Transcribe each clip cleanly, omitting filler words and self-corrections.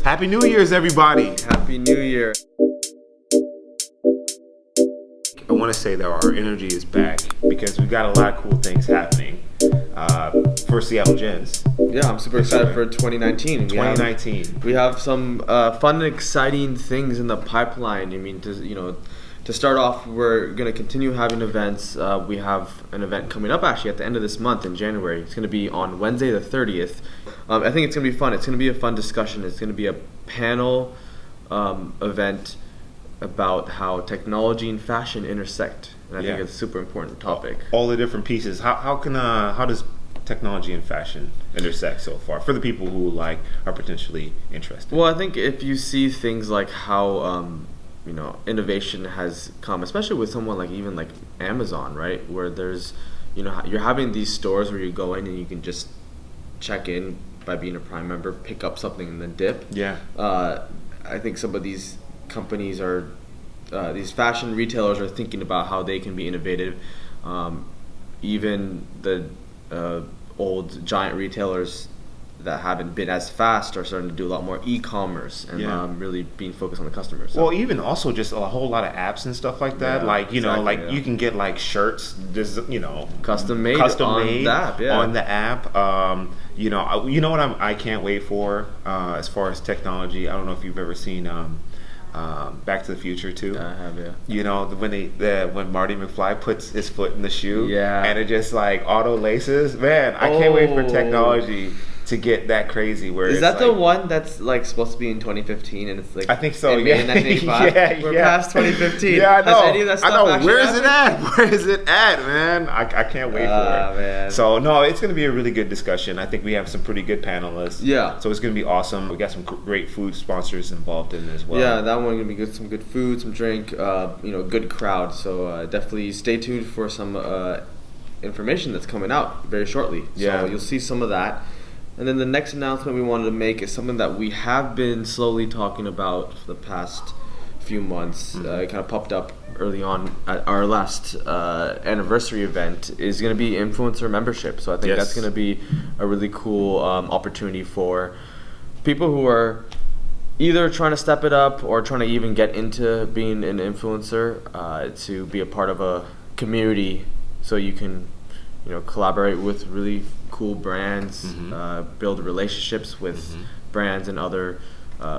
Happy New Year's, everybody. Happy New Year. I want to say that our energy is back because we've got a lot of cool things happening for Seattle Gents. Yeah, I'm super excited for 2019. 2019. We have some fun and exciting things in the pipeline. I mean, to start off, we're going to continue having events. We have an event coming up actually at the end of this month in January. It's going to be on Wednesday the 30th. I think it's going to be fun. It's going to be a fun discussion. It's going to be a panel event about how technology and fashion intersect. And I think it's a super important topic. All the different pieces. How does technology and fashion intersect so far for the people who are potentially interested? Well, I think if you see things like how innovation has come, especially with someone like Amazon, right? Where there's, you're having these stores where you go in and you can just check in by being a Prime member, pick up something and then dip. Yeah. I think some of these companies these fashion retailers are thinking about how they can be innovative. Even the old giant retailers that haven't been as fast are starting to do a lot more e-commerce and really being focused on the customers. So. Well, even also just a whole lot of apps and stuff like that. You can get shirts, custom made on the app. You know what I can't wait for as far as technology. I don't know if you've ever seen Back to the Future too. I have, yeah. When Marty McFly puts his foot in the shoe, yeah, and it just auto laces. Man, I can't wait for technology to get that crazy. Where is that the one that's supposed to be in 2015 and it's I think so. Yeah, in 1985. We're past 2015. Yeah, I know. Has any of that stuff Where is it at? Where is it at, man? I can't wait for it. Man. So no, it's going to be a really good discussion. I think we have some pretty good panelists. Yeah. So it's going to be awesome. We got some great food sponsors involved in it as well. Yeah, that one going to be good. Some good food, some drink. Good crowd. So definitely stay tuned for some information that's coming out very shortly. Yeah. So you'll see some of that. And then the next announcement we wanted to make is something that we have been slowly talking about for the past few months. Mm-hmm. It kind of popped up early on at our last anniversary event, is going to be influencer membership. So I think that's going to be a really cool opportunity for people who are either trying to step it up or trying to even get into being an influencer, to be a part of a community so you can collaborate with really cool brands, build relationships with brands and other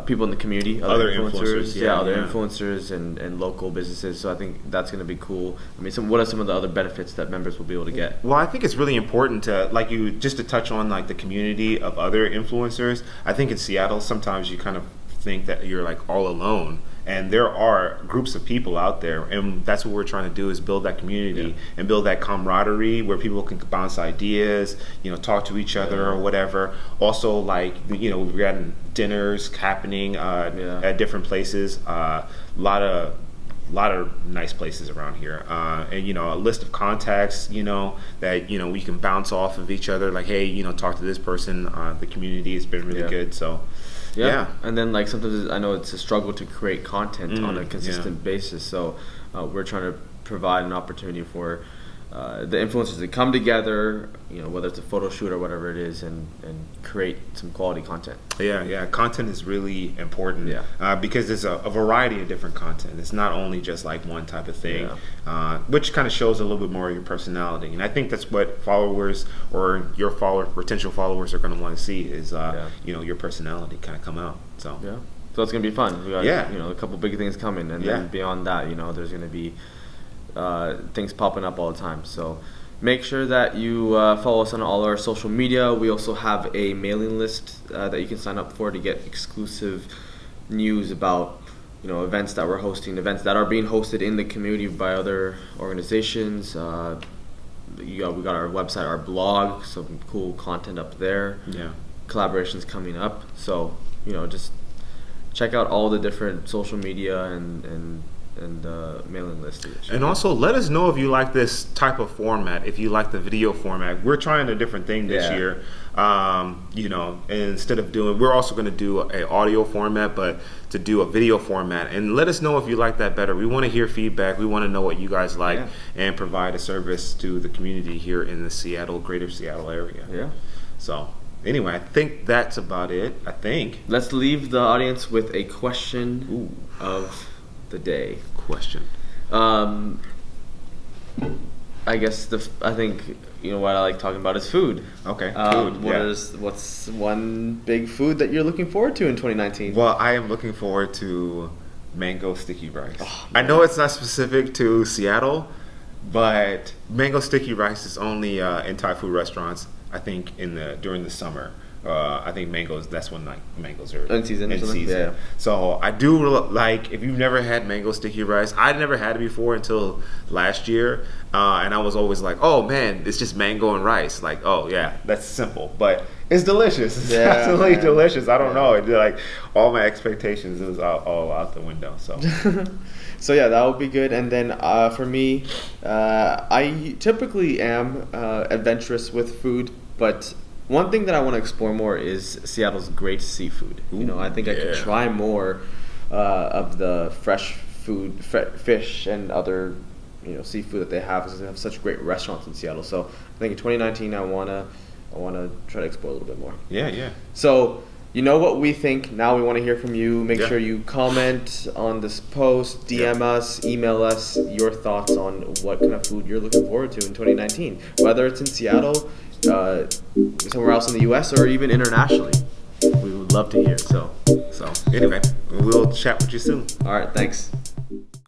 people in the community, other influencers, influencers and local businesses. So I think that's going to be cool. I mean, what are some of the other benefits that members will be able to get? Well, I think it's really important to to touch on the community of other influencers. I think in Seattle sometimes you kind of think that you're all alone. And there are groups of people out there, and that's what we're trying to do, is build that community and build that camaraderie where people can bounce ideas, talk to each other or whatever. Also, we've got dinners happening at different places. A lot of nice places around here, and a list of contacts that we can bounce off of each other. Hey, talk to this person. The community has been really good. So. Yeah, and then sometimes I know it's a struggle to create content on a consistent basis. So we're trying to provide an opportunity for the influencers to come together, whether it's a photo shoot or whatever it is, and create some quality content. Yeah, content is really important. Because there's a variety of different content. It's not only just one type of thing, which kind of shows a little bit more of your personality. And I think that's what followers or your potential followers are going to want to see is your personality kind of come out. So so it's going to be fun. We got a couple big things coming, and then beyond that, there's going to be things popping up all the time. So make sure that you follow us on all our social media. We also have a mailing list that you can sign up for to get exclusive news about events that we're hosting, events that are being hosted in the community by other organizations. We got our website, our blog, some cool content up there. Collaborations coming up. So just check out all the different social media and mailing list. And also let us know if you like this type of format, if you like the video format. We're trying a different thing this year. Instead of we're also going to do an audio format, but to do a video format. And let us know if you like that better. We want to hear feedback. We want to know what you guys like and provide a service to the community here in the greater Seattle area. So anyway, I think that's about it. I think. Let's leave the audience with a question of the day. Question. I guess I think what I like talking about is food. Okay, food. What's one big food that you're looking forward to in 2019? Well, I am looking forward to mango sticky rice. Oh, I know it's not specific to Seattle, but mango sticky rice is only in Thai food restaurants. I think during the summer. I think that's when mangoes are in season. Yeah. So I do like, if you've never had mango sticky rice, I'd never had it before until last year, and I was always like, oh man, it's just mango and rice. Like, oh yeah, that's simple, but it's delicious. It's absolutely delicious. I don't know. Like, all my expectations, it was all out the window. So. So yeah, that would be good. And then for me, I typically am adventurous with food, but one thing that I want to explore more is Seattle's great seafood. I think I could try more of the fresh food, fish and other seafood that they have, because they have such great restaurants in Seattle. So I think in 2019 I wanna try to explore a little bit more. Yeah. So you know what we think. Now we want to hear from you. Make sure you comment on this post, DM us, email us your thoughts on what kind of food you're looking forward to in 2019, whether it's in Seattle, somewhere else in the U.S., or even internationally. We would love to hear. So anyway, we'll chat with you soon. All right, thanks.